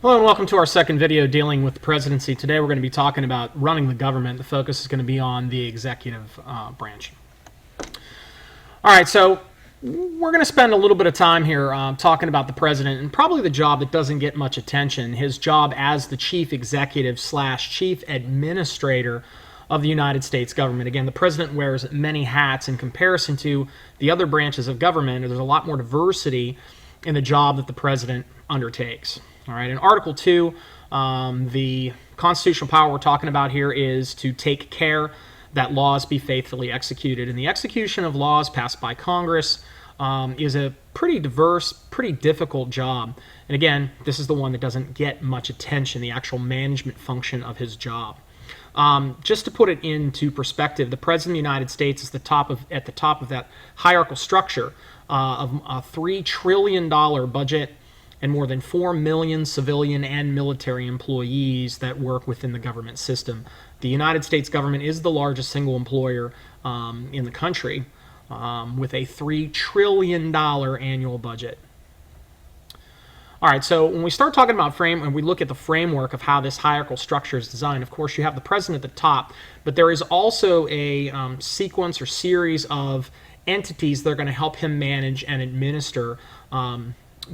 Hello and welcome to our second video dealing with the presidency. Today we're going to be talking about running the government. The focus is going to be on the executive branch. All right, so we're going to spend a little bit of time here talking about the president and probably the job that doesn't get much attention, his job as the chief executive / chief administrator of the United States government. Again, the president wears many hats in comparison to the other branches of government. There's a lot more diversity in the job that the president undertakes. All right, in Article 2, the constitutional power we're talking about here is to take care that laws be faithfully executed. And the execution of laws passed by Congress is a pretty diverse, pretty difficult job. And again, this is the one that doesn't get much attention, the actual management function of his job. Just to put it into perspective, the President of the United States is at the top of that hierarchical structure of a $3 trillion budget and more than 4 million civilian and military employees that work within the government system. The United States government is the largest single employer in the country with a $3 trillion annual budget. All right, so when we start talking about and we look at the framework of how this hierarchical structure is designed, of course, you have the president at the top, but there is also a sequence or series of entities that are going to help him manage and administer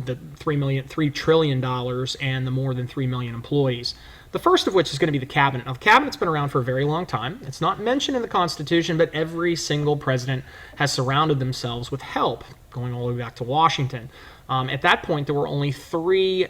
the $3 trillion and the more than 3 million employees. The first of which is going to be the cabinet. Now, the cabinet's been around for a very long time. It's not mentioned in the Constitution, but every single president has surrounded themselves with help, going all the way back to Washington. At that point, there were only three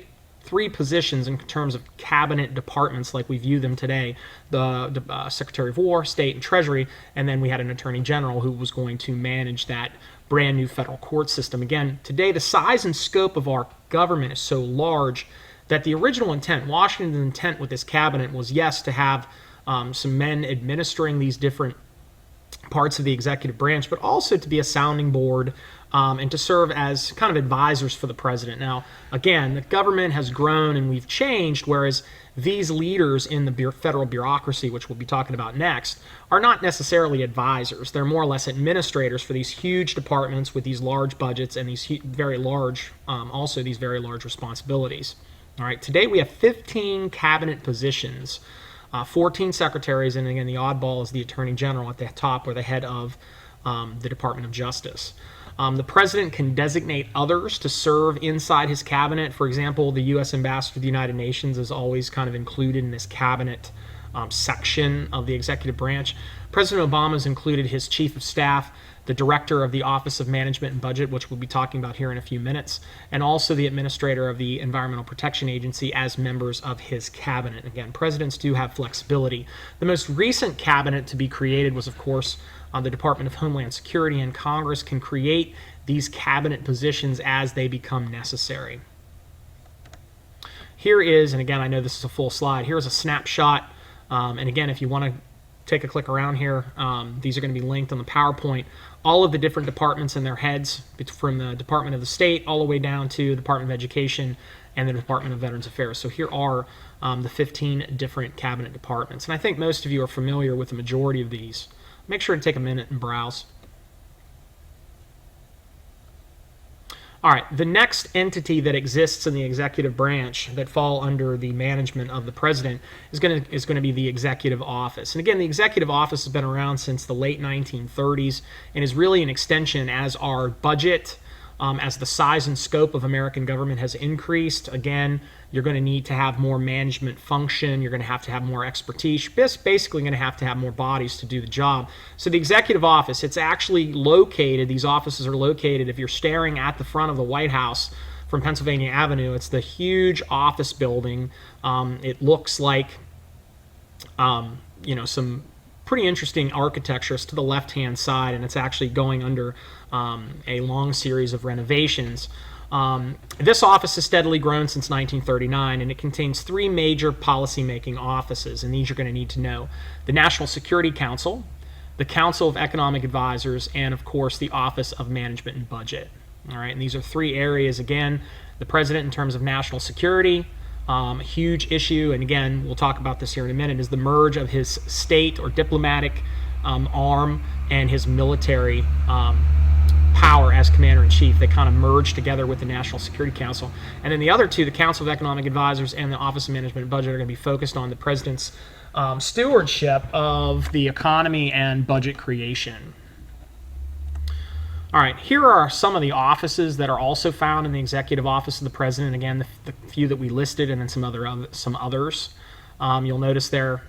positions in terms of cabinet departments like we view them today: the Secretary of War, State, and Treasury, and then we had an Attorney General who was going to manage that brand new federal court system. Again, today the size and scope of our government is so large that the original intent, Washington's intent with this cabinet, was yes, to have some men administering these different parts of the executive branch, but also to be a sounding board and to serve as kind of advisors for the president. Now, again, the government has grown and we've changed, whereas these leaders in the federal bureaucracy, which we'll be talking about next, are not necessarily advisors. They're more or less administrators for these huge departments with these large budgets and these very large responsibilities. All right, today we have 15 cabinet positions, 14 secretaries, and again, the oddball is the Attorney General at the top, or the head of the Department of Justice. The president can designate others to serve inside his cabinet. For example, the U.S. Ambassador to the United Nations is always kind of included in this cabinet section of the executive branch. President Obama has included his chief of staff, the director of the Office of Management and Budget, which we'll be talking about here in a few minutes, and also the administrator of the Environmental Protection Agency as members of his cabinet. Again, presidents do have flexibility. The most recent cabinet to be created was, of course, the Department of Homeland Security, and Congress can create these cabinet positions as they become necessary. Here is, and again, I know this is a full slide, here's a snapshot, and again, if you want to take a click around here, these are going to be linked on the PowerPoint. All of the different departments and their heads, from the Department of the State all the way down to the Department of Education and the Department of Veterans Affairs. So here are the 15 different cabinet departments, and I think most of you are familiar with the majority of these. Make sure to take a minute and browse. All right, the next entity that exists in the executive branch that fall under the management of the president is going to be the executive office. And again, the executive office has been around since the late 1930s and is really an extension as our budget, as the size and scope of American government has increased. Again, you're going to need to have more management function. You're going to have more expertise. Basically going to have more bodies to do the job. So the executive office, it's actually located, these offices are located, if you're staring at the front of the White House from Pennsylvania Avenue, it's the huge office building. It looks like, some pretty interesting architecture to the left-hand side, and it's actually going under a long series of renovations. This office has steadily grown since 1939, and it contains 3 major policy-making offices, and these you're going to need to know: the National Security Council, the Council of Economic Advisors, and of course the Office of Management and Budget. All right, and these are 3 areas. Again, the president, in terms of national security, a huge issue, and again, we'll talk about this here in a minute, is the merge of his state or diplomatic arm and his military power as commander-in-chief. They kind of merge together with the National Security Council. And then the other two, the Council of Economic Advisors and the Office of Management and Budget, are going to be focused on the president's stewardship of the economy and budget creation. All right, here are some of the offices that are also found in the Executive Office of the President. Again, the few that we listed, and then some others. You'll notice there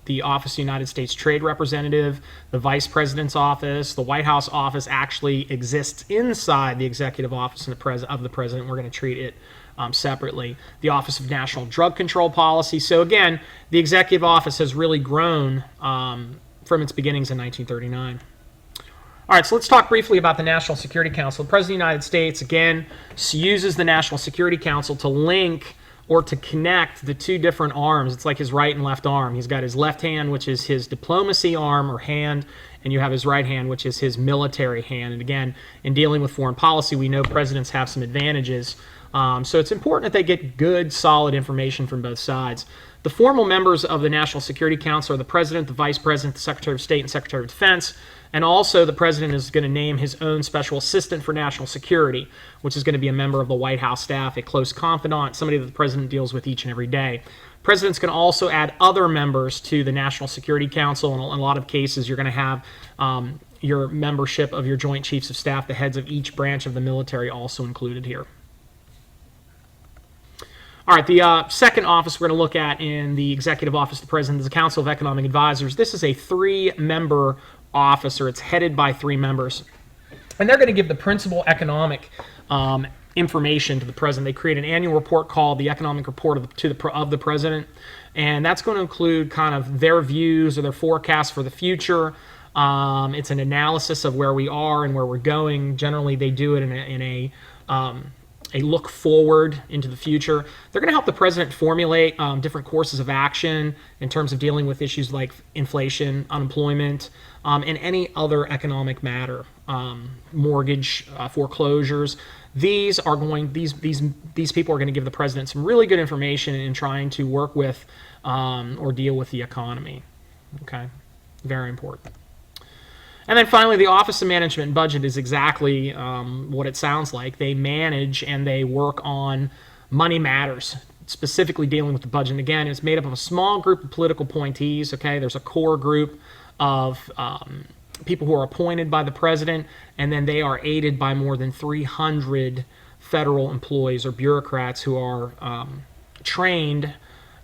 the Office of United States Trade Representative, the Vice President's office, the White House office actually exists inside the Executive Office of the President. We're going to treat it separately. The Office of National Drug Control Policy. So again, the Executive Office has really grown from its beginnings in 1939. All right, so let's talk briefly about the National Security Council. The President of the United States, again, uses the National Security Council to link or to connect the two different arms. It's like his right and left arm. He's got his left hand, which is his diplomacy arm or hand, and you have his right hand, which is his military hand. And again, in dealing with foreign policy, we know presidents have some advantages. So it's important that they get good, solid information from both sides. The formal members of the National Security Council are the President, the Vice President, the Secretary of State, and Secretary of Defense. And also the President is going to name his own Special Assistant for National Security, which is going to be a member of the White House staff, a close confidant, somebody that the President deals with each and every day. President's going to also add other members to the National Security Council. In a lot of cases, you're going to have your membership of your Joint Chiefs of Staff, the heads of each branch of the military, also included here. All right, the second office we're going to look at in the Executive Office of the President is the Council of Economic Advisors. This is a three-member office, or it's headed by three members. And they're going to give the principal economic information to the President. They create an annual report called the Economic Report of the President, and that's going to include kind of their views or their forecasts for the future. It's an analysis of where we are and where we're going. Generally, they do it in a look forward into the future. They're going to help the President formulate different courses of action in terms of dealing with issues like inflation, unemployment, and any other economic matter, mortgage foreclosures. These people are going to give the President some really good information in trying to work with or deal with the economy. Okay, very important. And then finally, the Office of Management and Budget is exactly what it sounds like. They manage and they work on money matters, specifically dealing with the budget. And again, it's made up of a small group of political appointees. Okay, there's a core group of people who are appointed by the President, and then they are aided by more than 300 federal employees or bureaucrats who are trained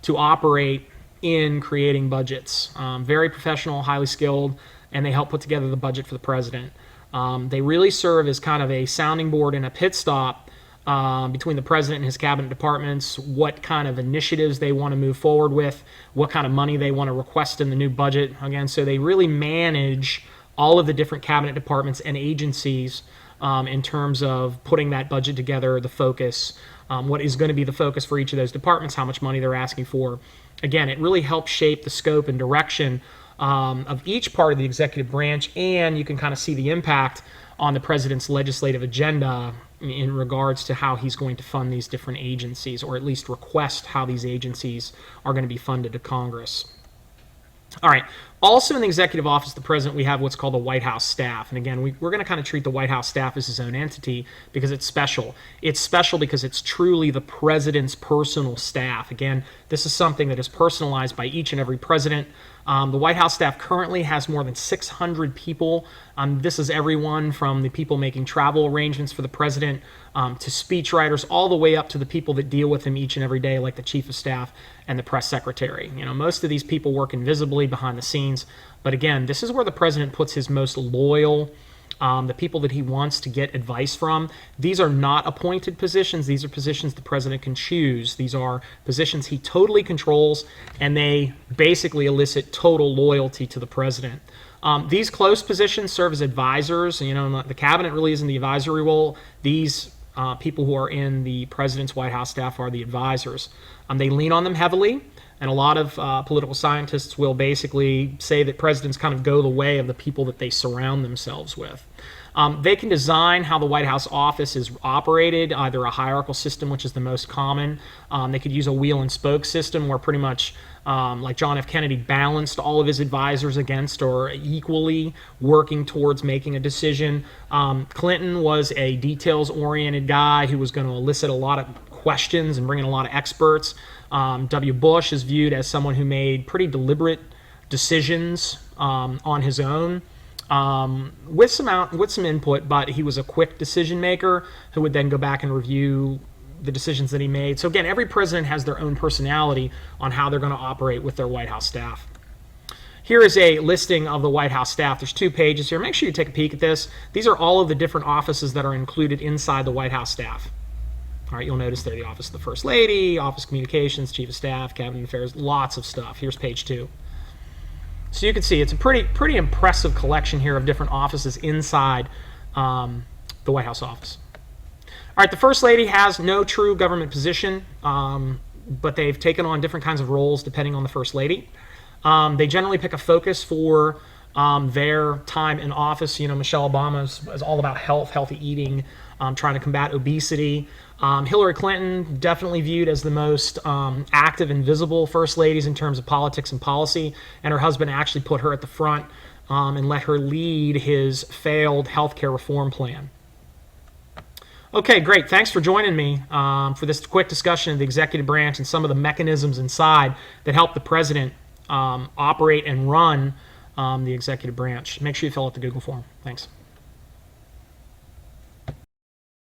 to operate in creating budgets. Very professional, highly skilled, and they help put together the budget for the President. They really serve as kind of a sounding board and a pit stop between the President and his cabinet departments, what kind of initiatives they want to move forward with, what kind of money they want to request in the new budget. Again, so they really manage all of the different cabinet departments and agencies in terms of putting that budget together, the focus, what is going to be the focus for each of those departments, how much money they're asking for. Again, it really helps shape the scope and direction of each part of the executive branch, and you can kind of see the impact on the President's legislative agenda in regards to how he's going to fund these different agencies, or at least request how these agencies are going to be funded to Congress. All right. Also in the Executive Office of the President, we have what's called the White House staff. And again, we're going to kind of treat the White House staff as his own entity because it's special. It's special because it's truly the President's personal staff. Again, this is something that is personalized by each and every president. The White House staff currently has more than 600 people. This is everyone from the people making travel arrangements for the President to speechwriters, all the way up to the people that deal with him each and every day, like the Chief of Staff and the Press Secretary. You know, most of these people work invisibly behind the scenes. But again, this is where the President puts his most loyal, the people that he wants to get advice from. These are not appointed positions. These are positions the President can choose. These are positions he totally controls, and they basically elicit total loyalty to the President. These close positions serve as advisors. You know, the Cabinet really is in the advisory role. These people who are in the President's White House staff are the advisors. They lean on them heavily. And a lot of political scientists will basically say that presidents kind of go the way of the people that they surround themselves with. They can design how the White House office is operated, either a hierarchical system, which is the most common. They could use a wheel and spoke system where pretty much like John F. Kennedy balanced all of his advisors against or equally working towards making a decision. Clinton was a details-oriented guy who was going to elicit a lot of questions and bring in a lot of experts. W. Bush is viewed as someone who made pretty deliberate decisions on his own. With some input, but he was a quick decision maker who would then go back and review the decisions that he made. So again, every president has their own personality on how they're going to operate with their White House staff. Here is a listing of the White House staff. There's 2 pages here. Make sure you take a peek at this. These are all of the different offices that are included inside the White House staff. All right, you'll notice there the Office of the First Lady, Office of Communications, Chief of Staff, Cabinet Affairs, lots of stuff. Here's page 2. So you can see it's a pretty impressive collection here of different offices inside the White House office. All right, the First Lady has no true government position, but they've taken on different kinds of roles depending on the First Lady. They generally pick a focus for their time in office. You know, Michelle Obama is all about health, healthy eating, trying to combat obesity. Hillary Clinton, definitely viewed as the most active and visible first ladies in terms of politics and policy, and her husband actually put her at the front and let her lead his failed healthcare reform plan. Okay, great. Thanks for joining me for this quick discussion of the executive branch and some of the mechanisms inside that help the president operate and run the executive branch. Make sure you fill out the Google form. Thanks.